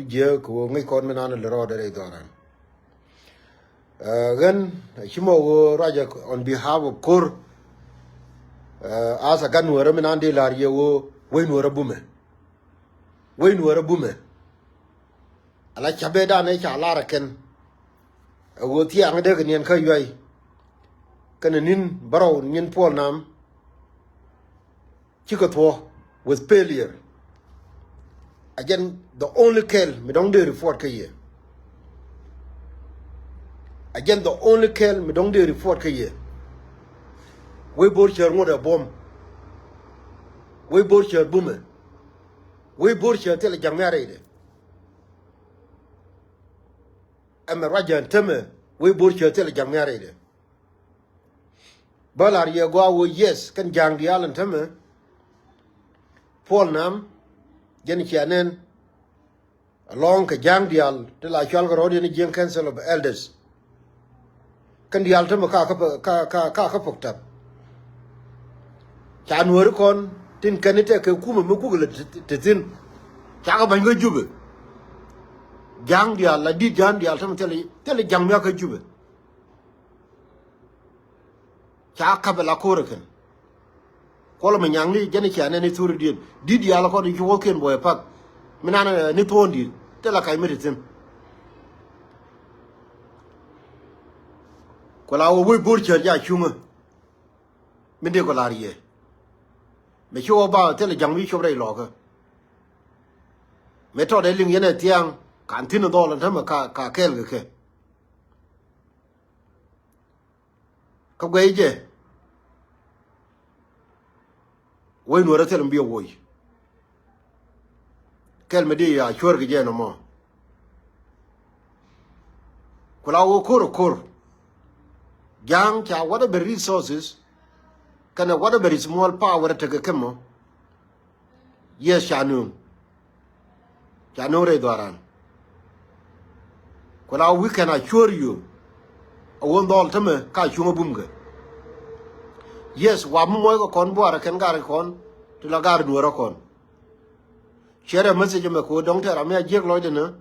je ko ngai kon mena na lero dere doran gan himo raja on behalf of kor asa gan wara mena de lar ye wo we no bume ala chabe da ne cha lara ken wo ti ang de ken ka yoy kan nin baro nin pol nam chikato with failure again the only kill me don't do report ka ye again the only kill me don't do report ka ye we bor cher ngoda bom we bor cher bume we bor cher tele jamare de am rajan teme we bor cher tele jamare de balar ye go wo yes kan jang dialan teme pol nam jen chanen along ka jang dial de la chal go rodi ni jen council of elders kan dial teme ka pokta chan wor kon tin kanite ke kuma mu kugule tin cha ka ban go jube jang dial la di jang dial teme tele jang ya ka jube cha ka bela korekan kola ma nyang ni jeni cha ne ni turu di ala ko di ko ken boy pak minana ni tondi te la kay meritin kola wo boy bor cha ja chuma min de ko la riye me cho ba te le jang wi cho dai lo ka me to de ling yene tiang kan tin do lan thama ka kel ke ka gwe je we no ra tel mbio woy kel me di ya chor ge je no mo kula wo kor jang cha whatever resources kana whatever small power ta ke mo yes chanu re doran kula we can assure you awon dol tame ka chunga bumga yes wa mo ko kon bo ara ken gar kon to la gar nuora kon chere message me ko dong tera me jek loy de na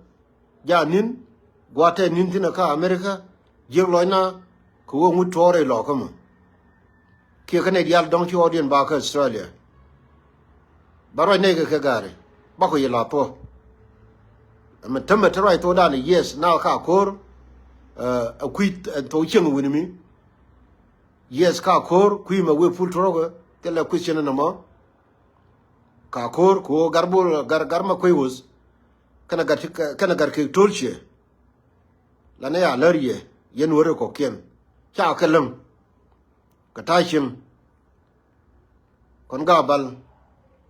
ja nin gwate nin tina ka america jek loy na ko wo mu tore lo ko mo ke kane dial dong chi odien ba ka australia baro ne ke gare ba ko yela po am tama trai to da ni yes na ka kor a quit to cheng wini mi yes ka kor kui ma we full troga te la question na mo ka kor ko garbol garma koy was kana gar ke tolche la ne ya lariye yen wore ko ken cha kalam ka tashin kon gabal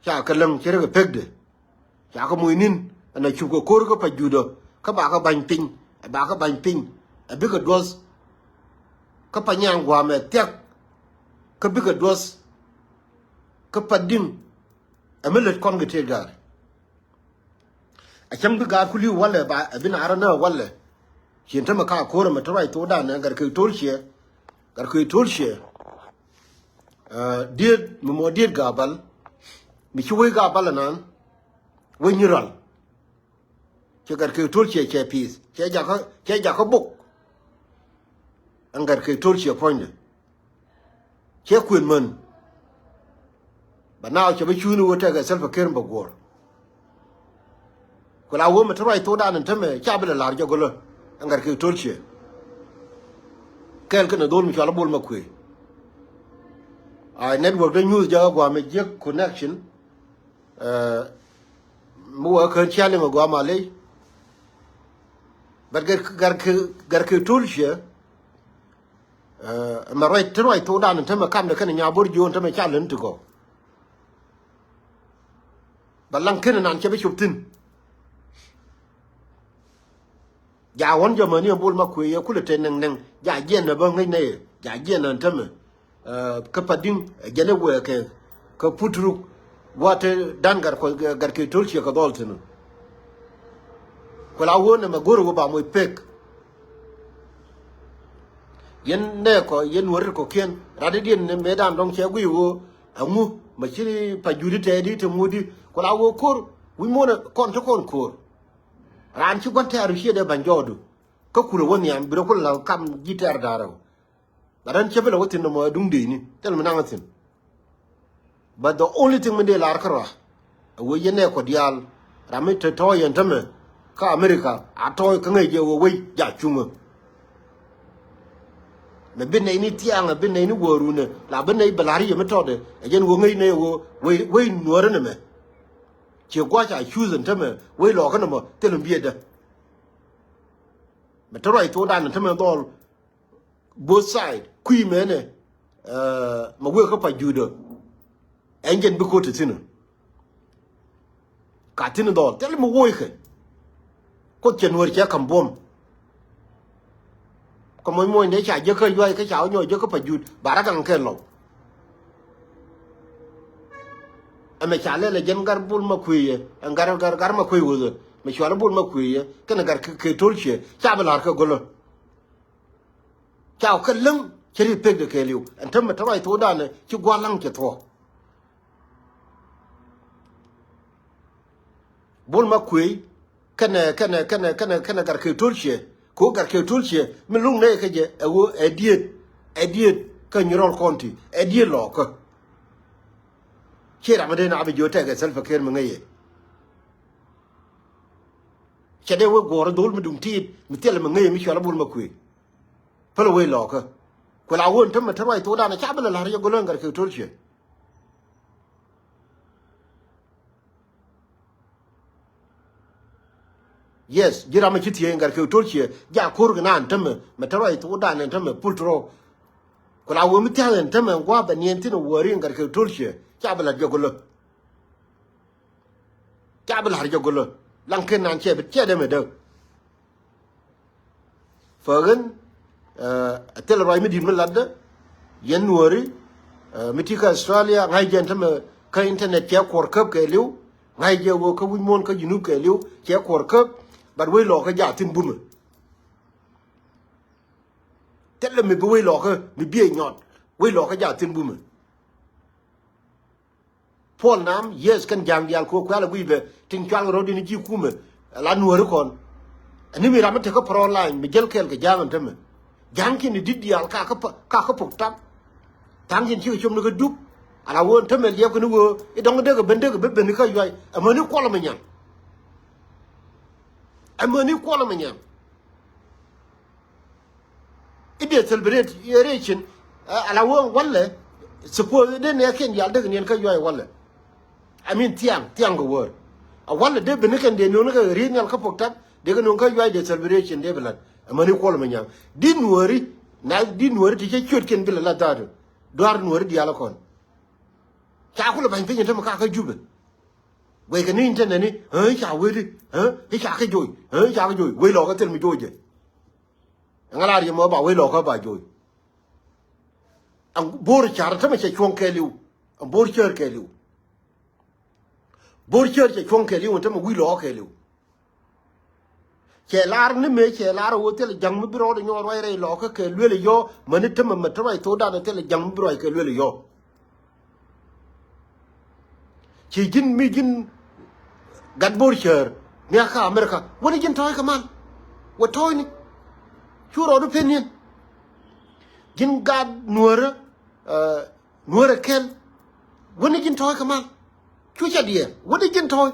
cha kalam chere ga pegde cha ko muinin ana chu ko kor ko pa judo ka ba ka ban ping a bigger dose ka pa nyang wa me tek ka bigger dose ka pa ding a millet kon ga te gar a cham ga kuli wala ba abin arana wala shin ta maka kore mata rai to da nan gar kai tolshe dir mo dir gabal mi chi we gabal nan we nyiral che gar kai tolshe che peace che ja ka buk angar kai tolshe point che kuin man ba naw che ba chunu wota ga selfa ker ba gor ko la wo mata rai to da nan ta me cha bela lar jo golo angar kai tolshe kel kana dol mi chala bol makwe I network the news ja gwa me je connection mu wa kan chale ma gwa male but gar ke tolshe ma right to dan ta ma kam da kana nya bor jo ta ma chalen to go balang kana nan che be chuptin ja won jo ma ni bol makwe ya kula te nang ja jen na ba ngai ne ja jen nan ta ma ka padin gele we ke ka putru wate dan gar ke tolchi ka doltinu ko la wona ma goro ba moy pek yen ne ko yen wor ko ken rade din ne medan dong che gui wo amu ma chiri pa judi te di te mudi ko la wo kor wi mona kon to kon kor ran chi gon ta ru she de ban jodu ko kuro woni am biro ko la kam gitar daro ran che bela wotin mo dung de ni tel mo nangatin but the only thing me de lar kara wo yene ko dial rami to yen tame ka America ato ka ngai je wo we ja chunga me bin nei ni tiang bin nei ni woru ne la bin nei balari ye metode jen wo ngai ne wo we nuore ne me che kwa cha choose tame we lo ka no mo telum bie de me to right to dan tame dol both side kui me ne ma we ka pa judo enjen bi ko tsinu ka tin dol tel mo wo ke ko chen wor cha kam bom ko moy ne cha je ka yoy ka cha nyoy je ka pa jud bara kan ke lo ame cha le jen gar bul ma kuye gar ma kuye wo me chwala bul ma kuye kana gar ke tolche cha balar ka golo cha ka leng chiri pek de ke liu antam ma tawai to da ne chi gwalang ke to bul ma kuye kana gar ke tolche ko gar ke tolche me lung ne ke je ewo ediet ka nyirol konti ediet lo ko chera made na abijo te ke self care me ngaye chede wo gor dol me dum tit me tel me ngaye mi chola bul ma kuye pelo we lo ko ko la won tam ta to da na cha bela la ya golon gar ke tolche yes jira ma chiti ngar ke tolche ja kur gna antam me tawai to da na antam pultro ko la wo mi ta antam ngwa ba ni entin wori ngar ke tolche cha bela jogolo cha bela har jogolo lanken nan che be che de me de fagen tel roi mi din melad yen wori mitika Australia ngai je antam ka internet che kor kap ke liu ngai je wo ka wi mon ka jinu ke liu che kor kap but we lo ka ja tin bum tel me be we lo ka mi bie nyot we lo ka ja tin bum Paul nam yes kan jang dial ko kwala wibe tin kwal rodi ni ji kume la nuore kon ani mi ramate ko pro line mi jel kel ke jang tame jang ki ni didial ka pok tap tangin ci chum no ko dub ala won tame liep ko no wo e dong de ko bende ko be ni ka yoy amani ko la ma nyam amani ko la ma nyam ide celebrate yeration ala won wala suppose de ne ken yal de ni ka yoy wala I mean tiang go word a wala de be ne ken de no ka ri nyal ka pok tap de ko no ka yoy de celebration de belat amani ko la ma nyam din wori na din wori ti ci ciot ken bi la daado doar wori di ala kon cha ko la ban pe nyata ka jube we ka ni intene ni cha we di e cha ka joy cha ka joy we lo ka tel mi joy je ngala ri mo ba we lo ka ba joy ang bor cha ta me che chon ke liu ang bor cher ke liu bor cher che chon ke liu ta me we lo ke liu che lar ni me che lar wo tel jang mi bro de nyor wa re lo ka ke le yo mani ta me ta wai to da na tel jang mi bro ke le yo ci jin mi jin gad bor cher mi ka America woni jin toy ka man wo toy ni churo do penin jin gad nuora nuora kel woni jin toy ka man chu cha die woni jin toy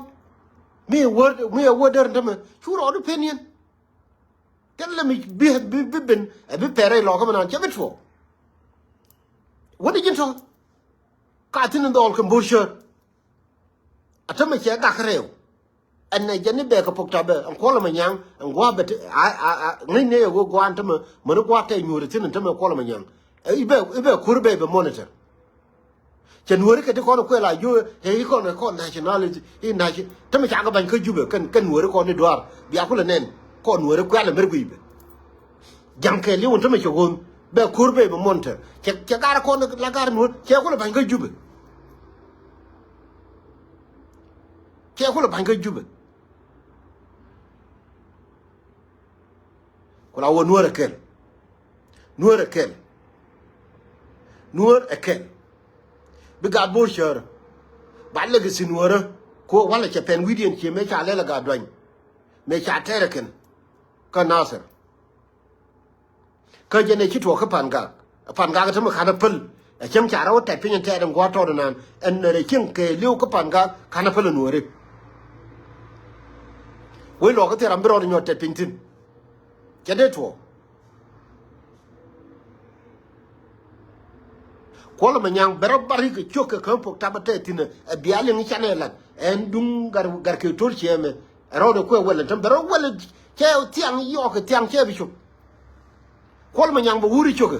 mi word der ndam churo do penin tel mi bi ben bi pere lo ka man che betfo woni jin toy ka tin ndol ka bor cher atama che ga kreu anne jani be ka pokta be an kola manyang an gwa bet ngai ne go gwa antama mo gwa tay nyuri tin antama kola manyang ibe kurbe be monitor chen wori ka de ko ko la yo he ko nationality in naji tama cha ga ban ka jube kan wori ko ni doar biya kula nen ko wori ko ala mergu ibe jam ke li won tama che gon be kurbe be monitor che ga ko la gar no che ko ban ka jube che ko ban ka jube ko la wo nuor ekel bi ga bor cher ba le ga sin wora ko wala che pen widien che me cha le la ga dwan me cha tereken ka nasir ka je ne chi to ka panga ta ma kana pul a chem cha ro ta pin ta dan gwa to nan en ne kin ke liu ka panga kana pul no re we lo ka te ram bro nyo ta pin tin ke de to ko la manyang bero bari ke choke ka pok ta ba te tin e biale ni chane la en dung gar ke tor cheme ro de ko wala tam bero wala che tiang yo ke tiang che bi chu ko la manyang ba wuri choke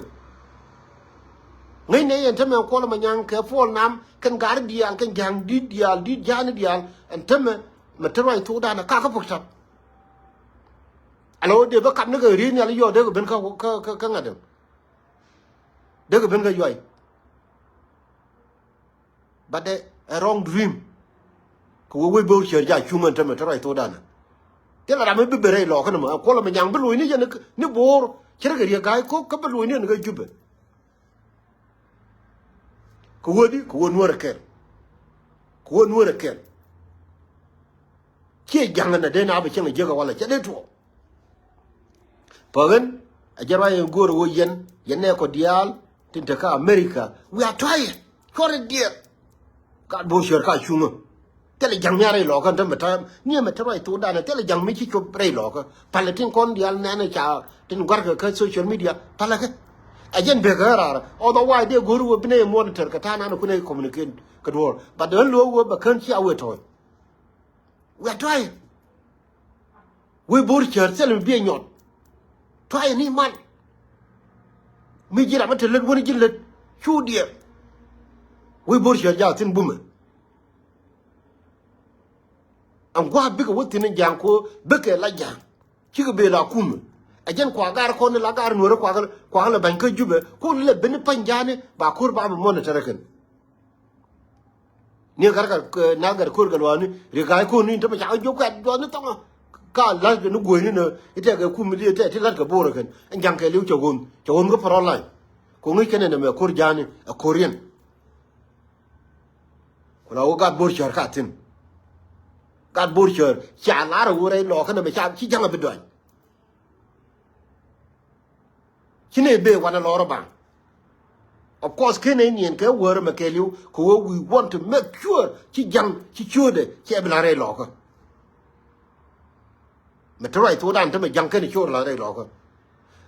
ngai ne en tam ko la manyang ke fol nam kan gar dial kan jang di dial di jan dial en tam ma tawai to da na ka pok ta alo de ba kam ne ke ri ne la yo de ko ben ka ngadem de ko ben ka yoy but a wrong dream ko we bo cher ja chuman tama tara to dana te la me bibere lo kana ma ko la me nyang belu ni je ni bor cher ga ya ga ko ka belu ni ga jube ko wodi ko won wora ker ko won wora ker ke janga na de na ba chen je ga wala che de to pagan a jarwa ye gor wo yen ne ko dial tinta ka America we are trying correct dear ka bo cher ka chuma tele jang nyare lo kan tam ta ni ma ta to da na tele jang mi chi chop re lo ka pala tin kon dial na na cha tin gwar ka social media pala ka ajen be ga ra otherwise de goru wo bine monitor ka ta na ku ne communicate ka do but don lo wo ba kan chi awe to we try we bor cher tele bi nyot try ni man mi jira ma tele woni jillet chu dia we bor cher ja tin bume am gwa bika wotin jang ko beke la jang ci ko be la kum ajen ko gar ko la gar no ko la ban ka jube ko le ben panjane ba kur ba mo na tarakan ni gar na gar kur gal wani ri ga ko ni to ba ja jo ka do ni to ka la de no go ni na ite ga kum li te la ka boro kan jang ke liu chogon ko pro lai ko ngi kene na me kur jani a korean ko la o ga bor char ka tin God butcher, Chalara would a lock and a chap, she jang a bit. Kine be one a lot of Of course, Canadian can wear a Macalio, who we want to make sure she jang, she should, Chablare locker. Matera told Antum a junkin short lare locker.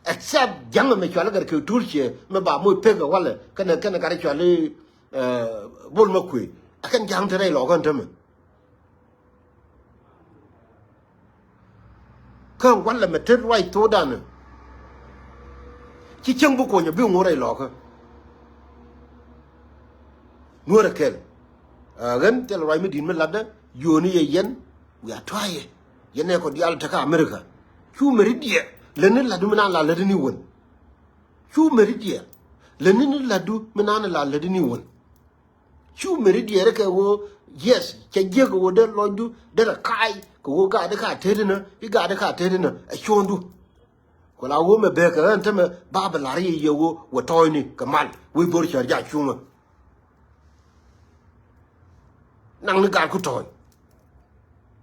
Except young Michalaga Kulturche, Maba Mu Pega Waller, can a carically Bull McQueen. I can jang today log on to me. Không quan là mệt chết right to đàn chỉ chẳng bố cô nhà biểu ngồi đây lọ cơ ngồi đây kêu gần thế là right mới đi mới làm đó yêu ni yên we are trying yên này còn đi al taka America chú mới đi lần này là đu mình là lần này quên chú mới đi lần này là đu mình là lần này quên chú mới đi cái wo yes cái gì cái wo đó lo đu đó là kai ko ga da ka tede na I ga da ka tede na a chondu ko la wo me be ka ran tame baba la ri ye wo toyni kamal we bor char ja chuma nang ni ga ku toy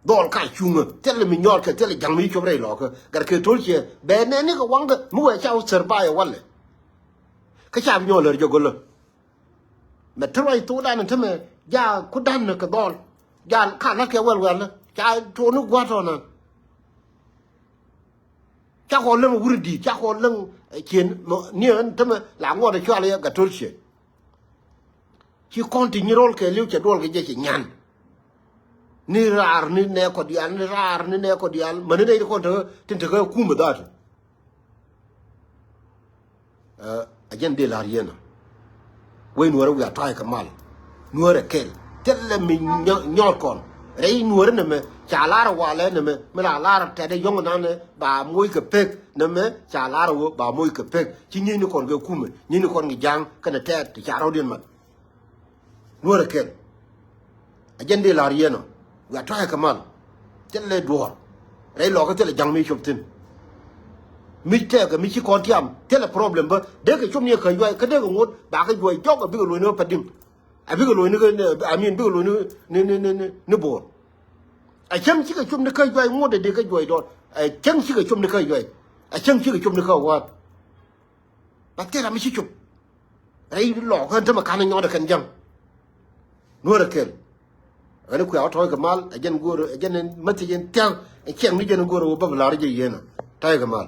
dol ka chuma tele mi nyol ka tele jang mi chobre lo ka gar ke tol che be ne ni ko wang da mu wa cha ser ba ya walle ka cha nyol er jogolo me trai to da na tame ja ku dan na ka dol ja ka na ke wel wel na cha to no gwa to na cha ko leng wuri di cha ko leng chen ni an tama la ngo de chwa le ga tol che chi continue rol ke liu che dol ke je nyan ni rar ni ne ko dial ni rar ni ne ko dial man ne ko to tin te ko ku ma da ajen de la riena we no ra we atay kamal no ra kel telle mi nyol kon rei nuor ne me chalara wale ne me la lara te de yong na ne ba moy ke pek ne me chalara wo ba moy ke pek chi ni kon ge kume ni kon ngi jang kana te ti charo din man nuor ken ajende la rieno ga ta kamal telle duor rei lo ko telle jang mi choptin mi te ga mi chi kon tiam telle problem ba de ke chum ni ka yoy ka de ko ngot ba ka yoy jog bi ko lo no padim abi ko lo ni ko amin bi ko lo ni bo a chang chi ka chum de kai joi mo de ka joi do a chang chi ka chum de kai joi a chang chi ka chum de ka wa ba te ra mi chi chum ai lo kan ta ma kan nyo da kan jang no ra kel ana ku auto ga mal a jen goro a jen mati jen tang a chang ni jen goro ba la ri je yena tai ga mal